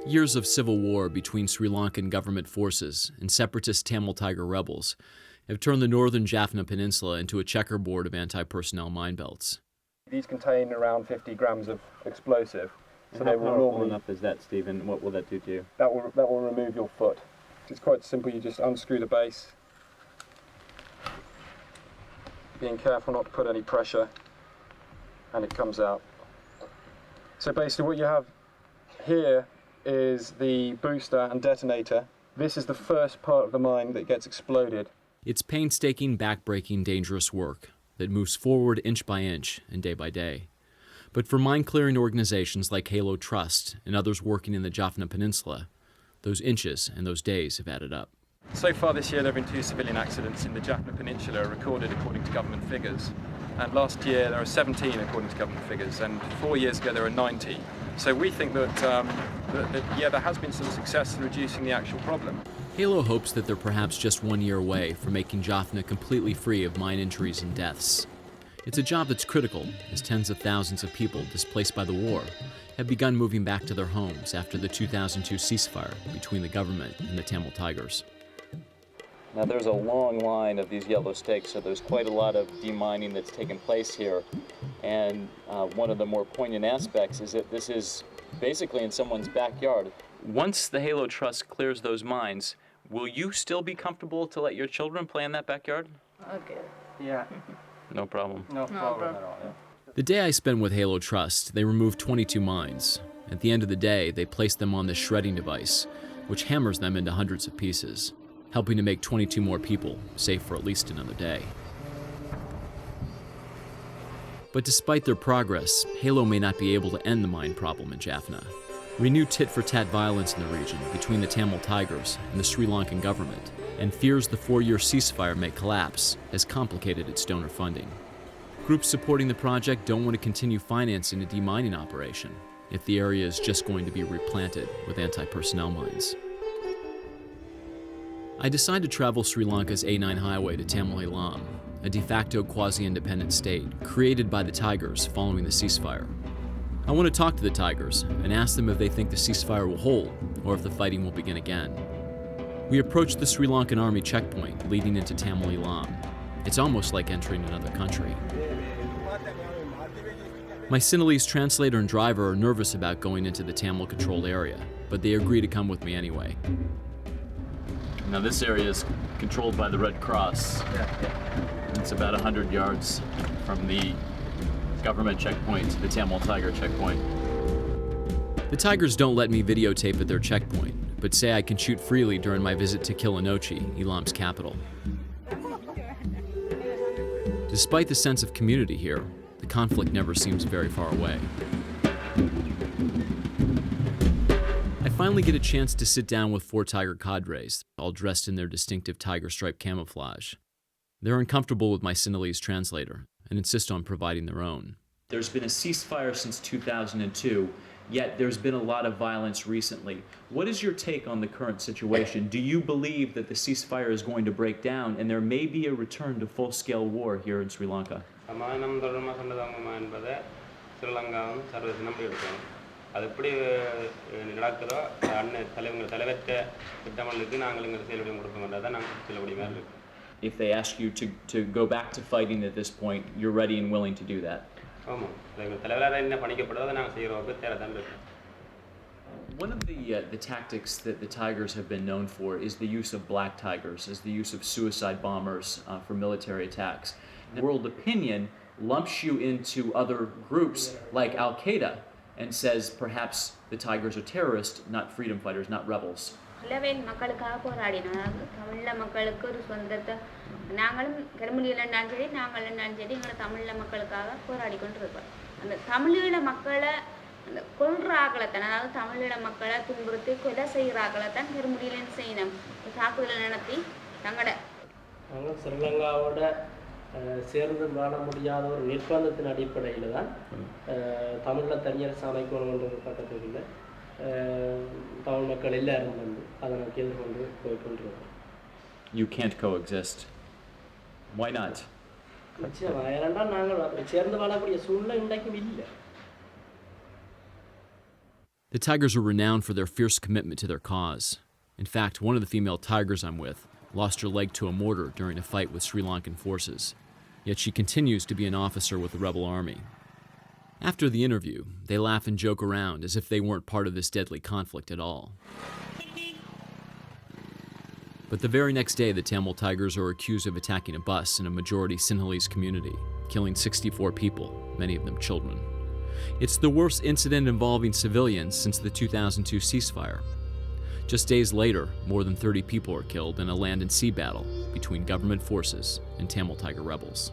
Years of civil war between Sri Lankan government forces and separatist Tamil Tiger rebels have turned the northern Jaffna Peninsula into a checkerboard of anti-personnel mine belts. These contain around 50 grams of explosive. So how powerful enough is that, Stephen? What will that do to you? That will remove your foot. It's quite simple. You just unscrew the base. Being careful not to put any pressure, and it comes out. So basically what you have here is the booster and detonator. This is the first part of the mine that gets exploded. It's painstaking, backbreaking, dangerous work that moves forward inch by inch and day by day. But for mine-clearing organizations like Ch.13 and others working in the Jaffna Peninsula, those inches and those days have added up. So far this year there have been 2 civilian accidents in the Jaffna Peninsula recorded according to government figures. And last year there were 17 according to government figures, and 4 years ago there were 90. So we think that, there has been some success in reducing the actual problem. Halo hopes that they're perhaps just 1 year away from making Jaffna completely free of mine injuries and deaths. It's a job that's critical, as tens of thousands of people displaced by the war have begun moving back to their homes after the 2002 ceasefire between the government and the Tamil Tigers. Now there's a long line of these yellow stakes, so there's quite a lot of demining that's taken place here. And one of the more poignant aspects is that this is basically in someone's backyard. Once the Halo Trust clears those mines, will you still be comfortable to let your children play in that backyard? Okay. Yeah. No problem. No problem at all. Yeah. The day I spent with Halo Trust, they removed 22 mines. At the end of the day, they placed them on this shredding device, which hammers them into hundreds of pieces, helping to make 22 more people safe for at least another day. But despite their progress, Halo may not be able to end the mine problem in Jaffna. Renewed tit-for-tat violence in the region between the Tamil Tigers and the Sri Lankan government, and fears the 4-year ceasefire may collapse, has complicated its donor funding. Groups supporting the project don't want to continue financing a demining operation if the area is just going to be replanted with anti-personnel mines. I decided to travel Sri Lanka's A9 highway to Tamil Eelam, a de facto quasi-independent state created by the Tigers following the ceasefire. I want to talk to the Tigers and ask them if they think the ceasefire will hold or if the fighting will begin again. We approached the Sri Lankan army checkpoint leading into Tamil Eelam. It's almost like entering another country. My Sinhalese translator and driver are nervous about going into the Tamil-controlled area, but they agree to come with me anyway. Now this area is controlled by the Red Cross. It's about 100 yards from the government checkpoint to the Tamil Tiger checkpoint. The Tigers don't let me videotape at their checkpoint, but say I can shoot freely during my visit to Kilinochchi, Eelam's capital. Despite the sense of community here, the conflict never seems very far away. I finally get a chance to sit down with 4 Tiger cadres, all dressed in their distinctive tiger stripe camouflage. They're uncomfortable with my Sinhalese translator and insist on providing their own. There's been a ceasefire since 2002, yet there's been a lot of violence recently. What is your take on the current situation? Do you believe that the ceasefire is going to break down and there may be a return to full-scale war here in Sri Lanka? If they ask you to go back to fighting at this point, you're ready and willing to do that? One of the tactics that the Tigers have been known for is the use of black tigers, is the use of suicide bombers for military attacks. World opinion lumps you into other groups like Al-Qaeda and says perhaps the Tigers are terrorists, not freedom fighters, not rebels. மக்களுக்காக போராடினோம். அதாவது தமிழ மக்களுக்கு ஒரு சொந்தத்தை நாங்களும் கருமலியில் இருந்தாலும் சரி நாங்கள் இருந்தாலும் சரி எங்களை தமிழ மக்களுக்காக போராடி கொண்டிருக்கோம். அந்த தமிழீழ மக்களை அந்த கொல்ற ஆக்களத்தான், அதாவது தமிழீழ மக்களை துன்புறுத்தி கொலை செய்கிற ஆக்களத்தான் கருமலியில் செய்யணும். தாக்குதல் நடத்தி தங்கட நாங்கள் ஸ்ரீலங்காவோட சேர்ந்து வாழ முடியாத ஒரு நிர்பந்தத்தின் அடிப்படையில் தான் தமிழில் தனியரசு அமைக்கணும் என்ற கட்டத்தில் தமிழ் மக்கள் எல்லாரும் வந்து அதை நோக்கி எதிர்கொண்டு போய்கொண்டிருக்கோம். You can't coexist. Why not? நிச்சயமாக ஏனென்றால் நாங்கள் அப்படி சேர்ந்து வாழக்கூடிய சூழ்நிலை இன்றைக்கும் இல்லை. The Tigers are renowned for their fierce commitment to their cause. In fact, one of the female Tigers I'm with lost her leg to a mortar during a fight with Sri Lankan forces, yet she continues to be an officer with the rebel army. After the interview, they laugh and joke around as if they weren't part of this deadly conflict at all. But the very next day, the Tamil Tigers are accused of attacking a bus in a majority Sinhalese community, killing 64 people, many of them children. It's the worst incident involving civilians since the 2002 ceasefire. Just days later, more than 30 people are killed in a land and sea battle between government forces and Tamil Tiger rebels.